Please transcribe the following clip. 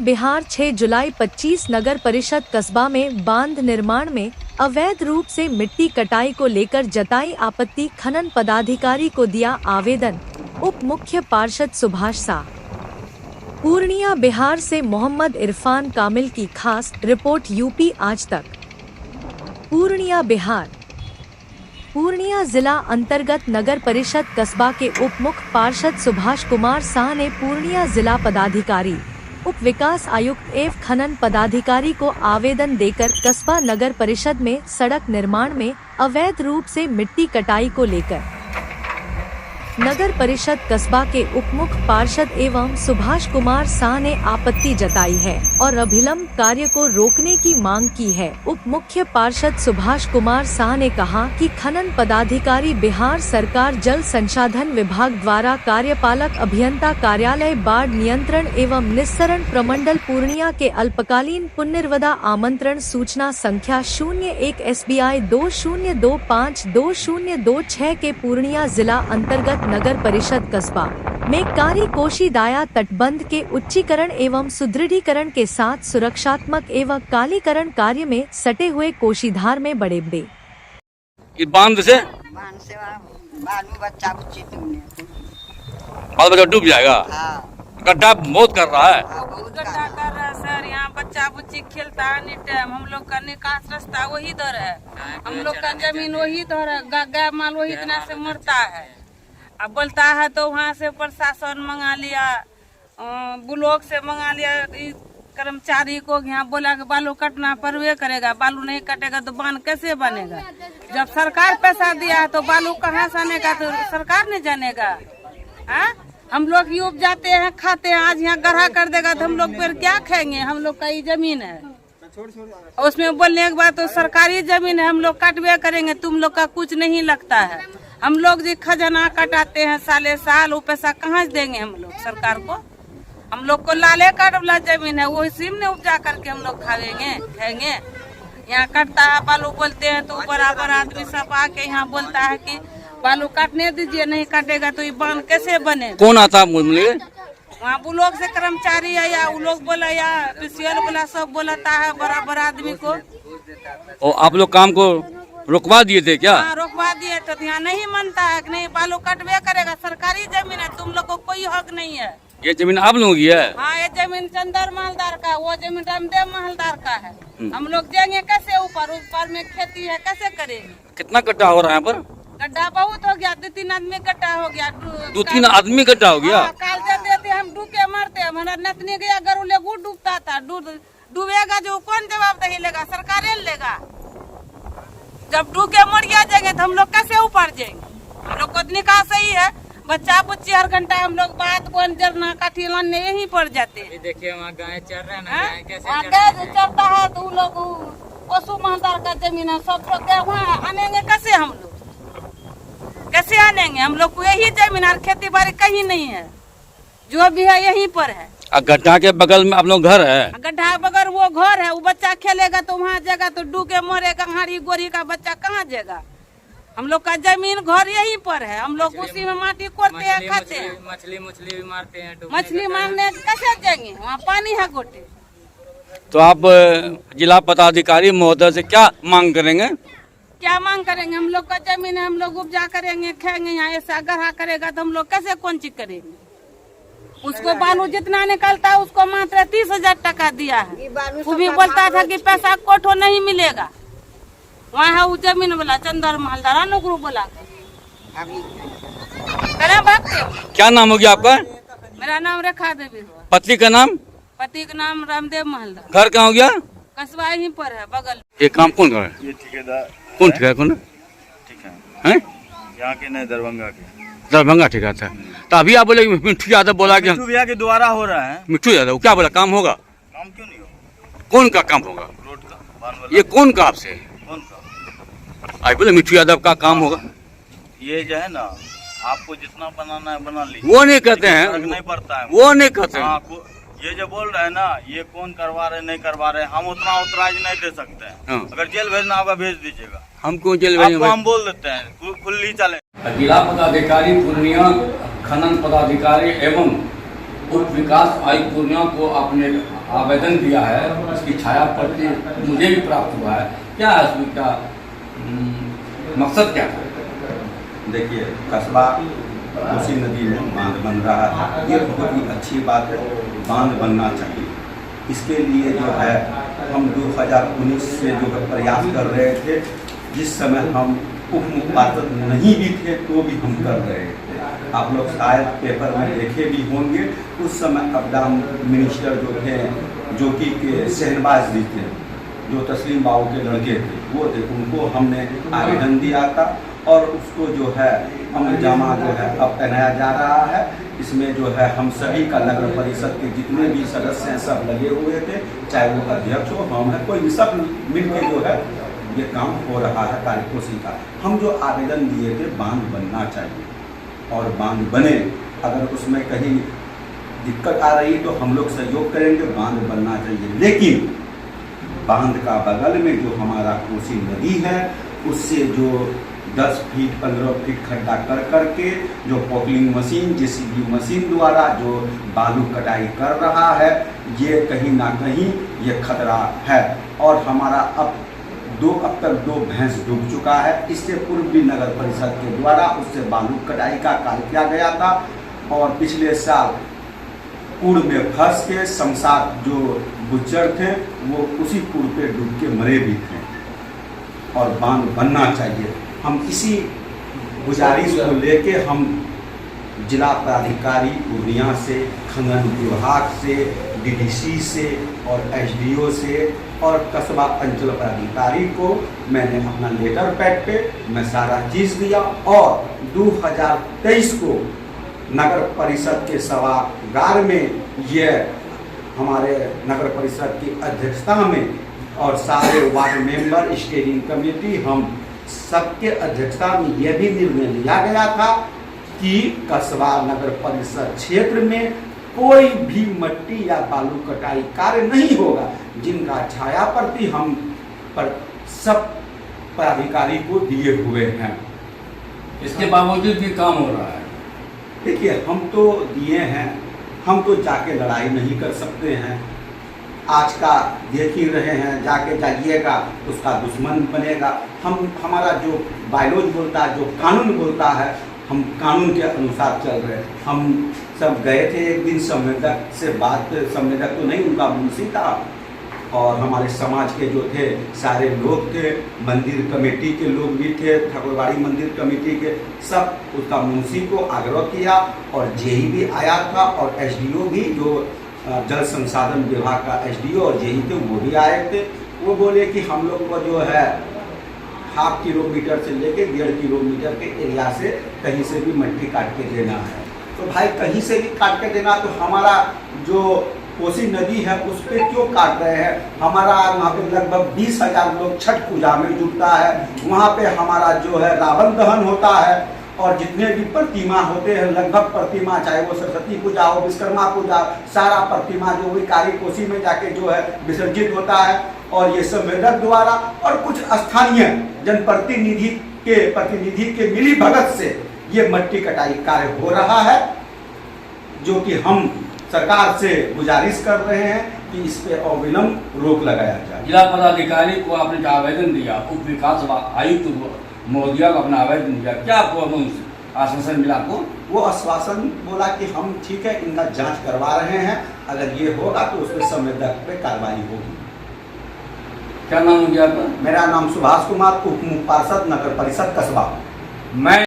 बिहार 6 जुलाई 25 नगर परिषद कस्बा में बांध निर्माण में अवैध रूप से मिट्टी कटाई को लेकर जताई आपत्ति। खनन पदाधिकारी को दिया आवेदन। उप मुख्य पार्षद सुभाष शाह। पूर्णिया बिहार से मोहम्मद इरफान कामिल की खास रिपोर्ट। यूपी आज तक। पूर्णिया बिहार। पूर्णिया जिला अंतर्गत नगर परिषद कस्बा के उप मुख्य पार्षद सुभाष कुमार शाह ने पूर्णिया जिला पदाधिकारी, उप विकास आयुक्त एवं खनन पदाधिकारी को आवेदन देकर कस्बा नगर परिषद में सड़क निर्माण में अवैध रूप से मिट्टी कटाई को लेकर नगर परिषद कस्बा के उप मुख्य पार्षद एवं सुभाष कुमार शाह ने आपत्ति जताई है और अभिलंब कार्य को रोकने की मांग की है। उप मुख्य पार्षद सुभाष कुमार शाह ने कहा कि खनन पदाधिकारी बिहार सरकार जल संसाधन विभाग द्वारा कार्यपालक अभियंता कार्यालय बाढ़ नियंत्रण एवं निस्सरण प्रमंडल पूर्णिया के अल्पकालीन पुनर्वदा आमंत्रण सूचना संख्या 01 SBI 20252026 के पूर्णिया जिला अंतर्गत नगर परिषद कस्बा में कार्य कोशीदाया तटबंध के उच्चीकरण एवं सुदृढ़ीकरण के साथ सुरक्षात्मक एवं कालीकरण कार्य में सटे हुए कोशीधार में बड़े बांध से बाल बच्चा डूब जाएगा। गड्ढा बहुत कर रहा है। बहुत गड्ढा कर रहा है सर। यहाँ बच्चा बुच्ची खेलता है एनी टाइम। हम लोग का निकास रास्ता वही दर है। हम लोग का जमीन वही दर है। गाय माल वही इतना से मरता है। अब बोलता है तो वहाँ से प्रशासन मंगा लिया, ब्लॉक से मंगा लिया कर्मचारी को। यहाँ बोला कि बालू कटना पड़वे करेगा। बालू नहीं कटेगा तो बांध कैसे बनेगा? जब सरकार पैसा दिया है तो बालू कहाँ से आनेगा? तो सरकार नहीं जानेगा। हम लोग ही उपजाते हैं, खाते हैं। आज यहाँ गढ़ा कर देगा तो हम लोग फिर क्या खाएंगे? हम लोग का ये जमीन है। उसमें बोलने के बाद तो सरकारी जमीन है, हम लोग काटवे करेंगे। तुम लोग का कुछ नहीं लगता है। हम लोग जो खजाना कटाते हैं साले साल, वो पैसा कहाँ से देंगे हम लोग सरकार को? हम लोग को लाले काट वाला जमीन है, वो इसी में उपजा करके हम लोग खाएंगे। यहाँ कटता है बालू बोलते हैं तो बराबर आदमी सब आके यहाँ बोलता है कि बालू काटने दीजिए, नहीं काटेगा तो ये बांध कैसे बनेगा? कौन आता है? वहाँ ब्लॉक से कर्मचारी है या वो लोग बोला या पीसीएल बोला, सब बोलता है बराबर आदमी को। और आप लोग काम को रुकवा दिए थे क्या? हाँ, रुकवा दिए तो यहाँ नहीं मानता है कि नहीं बालू कटवे करेगा। सरकारी जमीन है, तुम लोग को कोई हक नहीं है। ये जमीन आप लोगों की है? हाँ, ये जमीन चंदर महलदार का, वो जमीन रामदेव महलदार का है। हम लोग जाएंगे कैसे ऊपर में खेती है कैसे करेंगे? कितना गड्ढा हो रहा है यहाँ पर? गड्ढा बहुत हो गया, 2-3 आदमी गड्ढा हो गया। 2-3 आदमी गड्ढा हो गया। काल देते हम डूबे मरते। हमारा नतनी गया गरुले गुड़ डूबता था। डूबेगा जो कौन जवाबदेही लेगा? सरकार लेगा। जब डूबे मर गया जाएंगे तो हम लोग कैसे ऊपर जाएंगे? हम लोग को निकास सही है। बच्चा बुच्ची हर घंटा हम लोग बात कौन जरना काठी लाने यहीं पड़ जाते हैं। देखिए वहाँ गाय चर रहे हैं ना, गाय कैसे चरता है तो लोग पशु महदार का जमीन है, सब लोग वहाँ आनेंगे कैसे? हम लोग कैसे आनेंगे? हम लोग को यही जमीन है, खेती बाड़ी कहीं नहीं है। जो भी है यहीं पर है। गड्ढा के बगल में आप लोग घर है? गड्ढा के बगल वो घर है। वो बच्चा खेलेगा तो वहाँ जाएगा तो डूबे मरेगा। हारी गोरी का बच्चा कहाँ जाएगा? हम लोग का जमीन घर यहीं पर है। हम लोग उसी में माटी कोड़ते हैं, खाते हैं। मछली भी मारते हैं। मछली मारने कैसे जाएंगे? वहाँ पानी है गोटे। तो आप जिला पदाधिकारी महोदय से क्या मांग करेंगे? क्या मांग करेंगे? हम लोग का जमीन है, हम लोग उपजा करेंगे, खाएंगे। यहाँ ऐसा गढ़ा करेगा तो हम लोग कैसे कौन चीज करेंगे? उसको बालू जितना निकलता है उसको मात्र 30,000 टका दिया है। वो भी बोलता था कि पैसा कोठो नहीं मिलेगा। वहाँ है वो जमीन वाला चंदर महलदार अनुग्रह बोला। क्या नाम हो गया आपका? मेरा नाम रेखा देवी। पति का नाम? पति का नाम रामदेव महलदार। घर कहाँ हो गया? कस्बा यहीं पर है बगल। ये काम कौन कर रहा है? ये ठेकेदार। कौन ठेका? कौन ठीक है? यहाँ के नहीं, दरभंगा के। दरभंगा ठेका था। तो अभी आप बोले मिट्टू यादव बोला कि मिट्टू भैया के द्वारा हो रहा है। मिट्टू यादव क्या बोला? काम होगा? काम क्यों नहीं होगा? कौन का काम होगा? रोड का, बाल वाला। ये कौन का आपसे? कौन का? आई बोले मिट्टू यादव का काम होगा। ये जो है ना, आपको जितना बनाना है बना लीजिए। वो नहीं कहते हैं, फर्क नहीं पड़ता है। वो नहीं कहते हैं। ये जो बोल रहे हैं ना, ये कौन करवा रहे नहीं करवा रहे, हम उतना उत्तराज नहीं दे सकते हैं। हाँ। अगर जेल भेजना होगा भेज दीजिएगा। हम क्यों जेल आपको हम बोल देते हैं, खुली चले। जिला पदाधिकारी पूर्णिया, खनन पदाधिकारी एवं उप विकास आयुक्त पूर्णिया को आपने आवेदन दिया है, उसकी छाया प्रति मुझे भी प्राप्त हुआ है, क्या है उसमें, क्या मकसद क्या है? देखिए, कस्बा कोसी नदी में बांध बन रहा है, ये बहुत ही अच्छी बात है, बांध बनना चाहिए। इसके लिए जो है हम 2019 से जो है प्रयास कर रहे थे, जिस समय हम उप मुख्यपार्षद नहीं भी थे तो भी हम कर रहे थे। आप लोग शायद पेपर में देखे भी होंगे, उस समय आपदा मिनिस्टर जो थे, जो कि शहनवाज जी थे, जो तस्लीम बाबू के लड़के थे, वो थे, उनको हमने आवेदन दिया था और उसको जो है अमलजामा जो है अब पहनाया जा रहा है। इसमें जो है हम सभी का नगर परिषद के जितने भी सदस्य हैं सब लगे हुए थे, चाहे वो अध्यक्ष हो, हम है, कोई भी, सब मिलके जो है ये काम हो रहा है कार्यकोषी का। हम जो आवेदन दिए थे, बांध बनना चाहिए और बांध बने, अगर उसमें कहीं दिक्कत आ रही तो हम लोग सहयोग करेंगे, बांध बनना चाहिए। लेकिन बांध का बगल में जो हमारा कोसी नदी है, उससे जो 10 फीट 15 फीट खड्डा कर करके जो पॉकलिंग मशीन, जेसीबी मशीन द्वारा जो बालू कटाई कर रहा है, ये कहीं ना कहीं ये खतरा है। और हमारा अब तक 2 भैंस डूब चुका है। इससे पूर्व भी नगर परिषद के द्वारा उससे बालू कटाई का कार्य किया गया था और पिछले साल कुड़ में फंस के शमशाद जो गुज्जर थे वो उसी कुड़ पे डूब के मरे भी थे। और बांध बनना चाहिए। हम इसी गुजारिश को लेके हम जिला प्राधिकारी पूर्णिया से, खनन विभाग से, डीडीसी से और एसडीओ से और कस्बा अंचल प्राधिकारी को मैंने अपना लेटर पैड पे मैं सारा चीज़ दिया और 2023 को नगर परिषद के सभागार में ये हमारे नगर परिषद की अध्यक्षता में और सारे वार्ड मेंबर, स्टेयरिंग कमेटी, हम सबके अध्यक्षता में यह भी निर्णय लिया गया था कि कस्बा नगर परिषद क्षेत्र में कोई भी मट्टी या बालू कटाई कार्य नहीं होगा, जिनका छाया प्रति हम पर सब प्राधिकारी को दिए हुए हैं। इसके बावजूद भी काम हो रहा है। देखिए, हम तो दिए हैं, हम तो जाके लड़ाई नहीं कर सकते हैं। आज का देख ही रहे हैं, जाके जाइएगा उसका दुश्मन बनेगा। हमारा जो बायलॉज बोलता है, जो कानून बोलता है, हम कानून के अनुसार चल रहे हैं। हम सब गए थे एक दिन संवेदक से बात, संवेदक तो नहीं, उनका मुंशी था और हमारे समाज के जो थे सारे लोग थे, मंदिर कमेटी के लोग भी थे, ठाकुरबाड़ी मंदिर कमेटी के सब, उसका मुंशी को आग्रह किया और जेई भी आया था और एसडीओ भी, जो जल संसाधन विभाग का एसडीओ और जेई थे, वो भी आए थे। वो बोले कि हम लोग को जो है 1/2 किलोमीटर से लेके 1.5 किलोमीटर के एरिया से कहीं से भी मट्टी काट के देना है। तो भाई कहीं से भी काट के देना, तो हमारा जो कोसी नदी है उस पर क्यों काट रहे हैं? हमारा वहाँ पे लगभग 20,000 लोग छठ पूजा में जुटता है। वहाँ पे हमारा जो है रावण दहन होता है और जितने भी प्रतिमा होते हैं, लगभग प्रतिमा, चाहे वो सरस्वती पूजा हो, विश्वकर्मा पूजा, सारा प्रतिमा जो वही काली कोसी में जाके जो है विसर्जित होता है। और ये संवेदक द्वारा और कुछ स्थानीय जनप्रतिनिधि के मिली भगत से ये मट्टी कटाई कार्य हो रहा है, जो कि हम सरकार से गुजारिश कर रहे हैं कि इस पे अविलंब रोक लगाया जाए। जिला पदाधिकारी को आपने जो आवेदन दिया, उप विकास आयुक्त महोदया को अपना आवेदन दिया, क्या आपको आश्वासन मिला आपको? वो आश्वासन बोला कि हम ठीक है, इनका जांच करवा रहे हैं, अगर ये होगा तो उसमें संवेदक पे कार्रवाई होगी। क्या नाम हो गया आपका? मेरा नाम सुभाष कुमार, उप मुख्य पार्षद नगर परिषद कस्बा। मैं